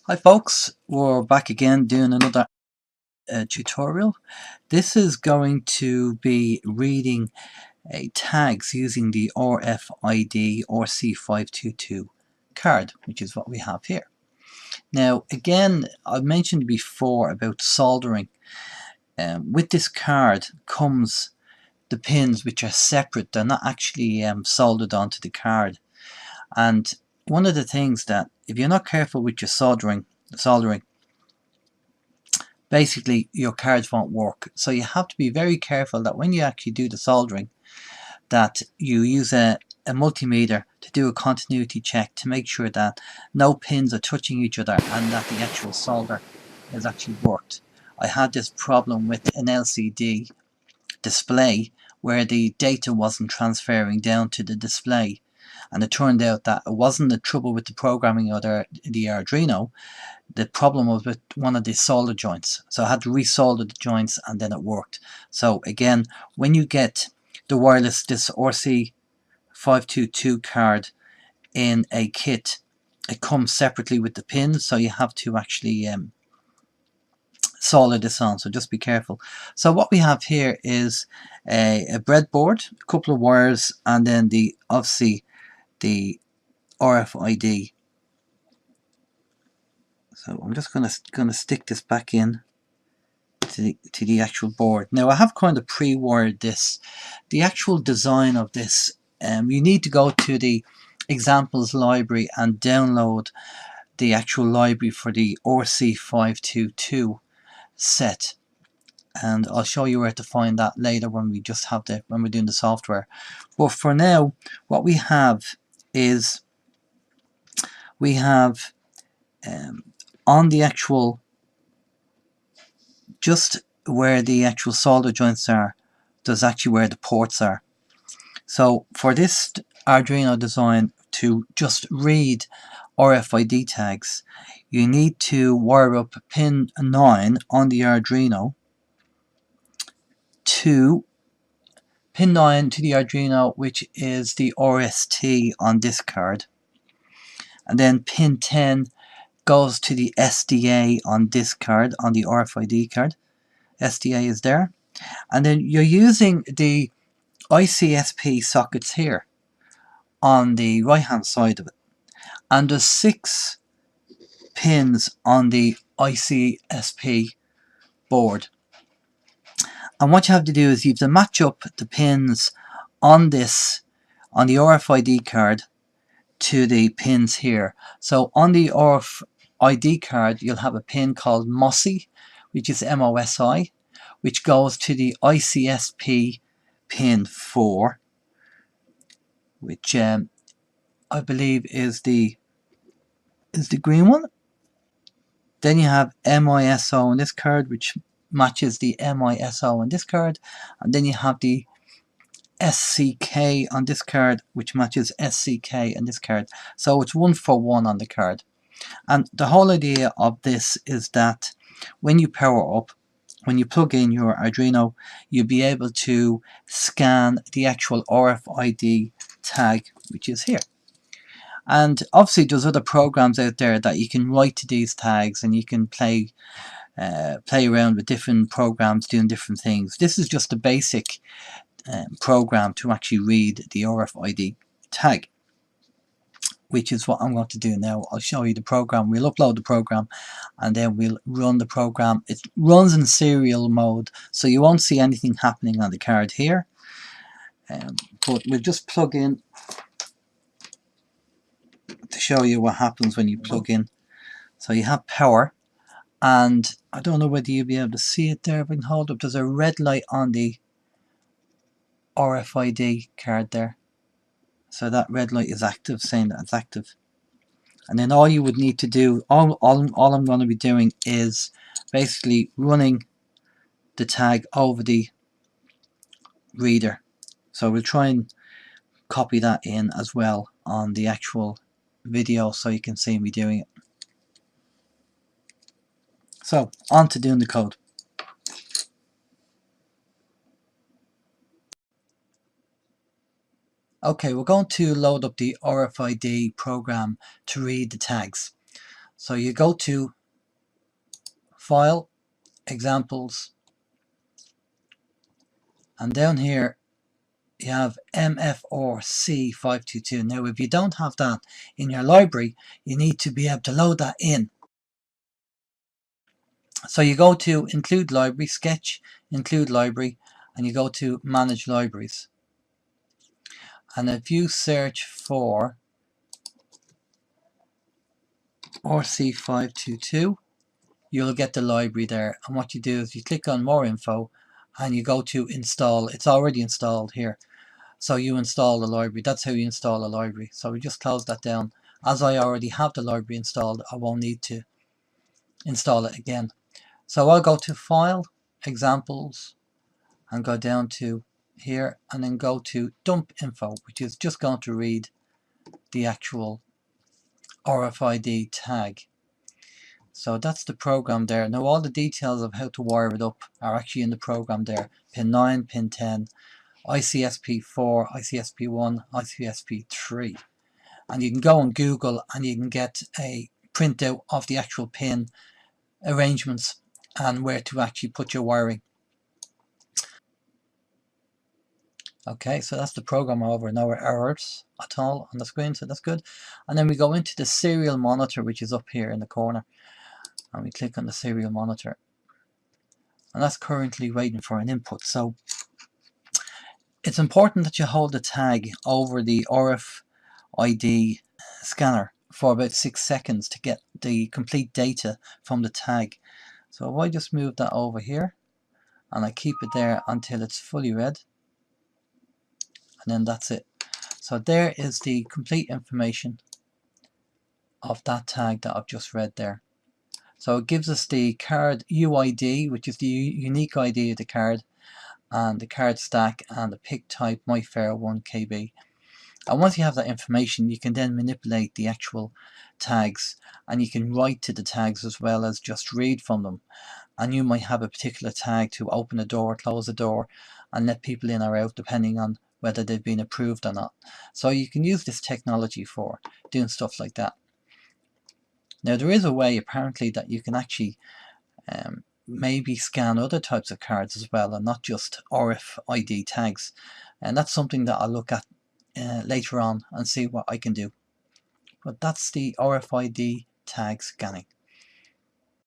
Hi folks, we're back again doing another tutorial. This is going to be reading tags using the RFID RC522 card, which is what we have here. Now again, I've mentioned before about soldering. With this card comes the pins which are separate. They're not actually soldered onto the card. And one of the things that if you're not careful with your soldering, basically your cards won't work. So you have to be very careful that when you actually do the soldering, that you use a multimeter to do a continuity check to make sure that no pins are touching each other and that the actual solder has actually worked. I had this problem with an LCD display where the data wasn't transferring down to the display, and it turned out that it wasn't the trouble with the programming or the Arduino. The problem was with one of the solder joints, so I had to resolder the joints and then it worked. So again, when you get the wireless, this RC522 card in a kit, it comes separately with the pins, so you have to actually solder this on, so just be careful. So what we have here is a breadboard, a couple of wires, and then obviously the RFID. So I'm just gonna stick this back in to the actual board. Now I have kind of pre-wired this. The actual design of this, you need to go to the examples library and download the actual library for the RC522 set, and I'll show you where to find that later when we just have when we're doing the software. But for now, what we have is we have on the actual, just where the actual solder joints are, there's actually where the ports are. So for this Arduino design to just read RFID tags, you need to wire up pin 9 on the Arduino to pin 9 to the Arduino, which is the RST on this card, and then pin 10 goes to the SDA on this card, on the RFID card. SDA is there, and then you're using the ICSP sockets here on the right hand side of it, and there's 6 pins on the ICSP board, and what you have to do is you have to match up the pins on the RFID card to the pins here. So on the RFID card you'll have a pin called MOSI, which is MOSI, which goes to the ICSP pin 4, which I believe is the green one. Then you have MISO on this card, which matches the MISO on this card, and then you have the SCK on this card, which matches SCK on this card. So it's 1 for 1 on the card. And the whole idea of this is that when you power up, when you plug in your Arduino, you'll be able to scan the actual RFID tag, which is here. And obviously there's other programs out there that you can write to these tags, and you can play around with different programs doing different things. This is just a basic program to actually read the RFID tag, which is what I'm going to do now. I'll show you the program. We'll upload the program and then we'll run the program. It runs in serial mode, so you won't see anything happening on the card here, but we'll just plug in to show you what happens when you plug in. So you have power, and I don't know whether you'll be able to see it there. If I can hold up, there's a red light on the RFID card there, so that red light is active, saying that it's active. And then all you would need to do, all I'm going to be doing is basically running the tag over the reader. So we'll try and copy that in as well on the actual video so you can see me doing it. So on to doing the code. Okay, we're going to load up the RFID program to read the tags. So you go to File, Examples, and down here you have RFID RC522. Now if you don't have that in your library, you need to be able to load that in. So you go to Include Library, Sketch, Include Library, and you go to Manage Libraries. And if you search for RC522, you'll get the library there. And what you do is you click on More Info and you go to Install. It's already installed here. So you install the library. That's how you install a library. So we just close that down. As I already have the library installed, I won't need to install it again. So I'll go to File, Examples, and go down to here and then go to Dump Info, which is just going to read the actual RFID tag. So that's the program there. Now all the details of how to wire it up are actually in the program there. Pin 9, pin 10, ICSP4, ICSP1, ICSP3. And you can go on Google and you can get a printout of the actual pin arrangements and where to actually put your wiring. Okay, so that's the program over. No errors at all on the screen, so that's good. And then we go into the serial monitor, which is up here in the corner. And we click on the serial monitor. And that's currently waiting for an input. So it's important that you hold the tag over the RFID scanner for about 6 seconds to get the complete data from the tag. So if I just move that over here and I keep it there until it's fully read, and then that's it. So there is the complete information of that tag that I've just read there. So it gives us the card UID, which is the unique ID of the card, and the card stack, and the pick type MyFair 1KB. And once you have that information, you can then manipulate the actual tags, and you can write to the tags as well as just read from them. And you might have a particular tag to open a door, close a door, and let people in or out depending on whether they've been approved or not. So you can use this technology for doing stuff like that. Now there is a way apparently that you can actually maybe scan other types of cards as well, and not just RFID tags. And that's something that I'll look at later on and see what I can do. But that's the RFID tag scanning.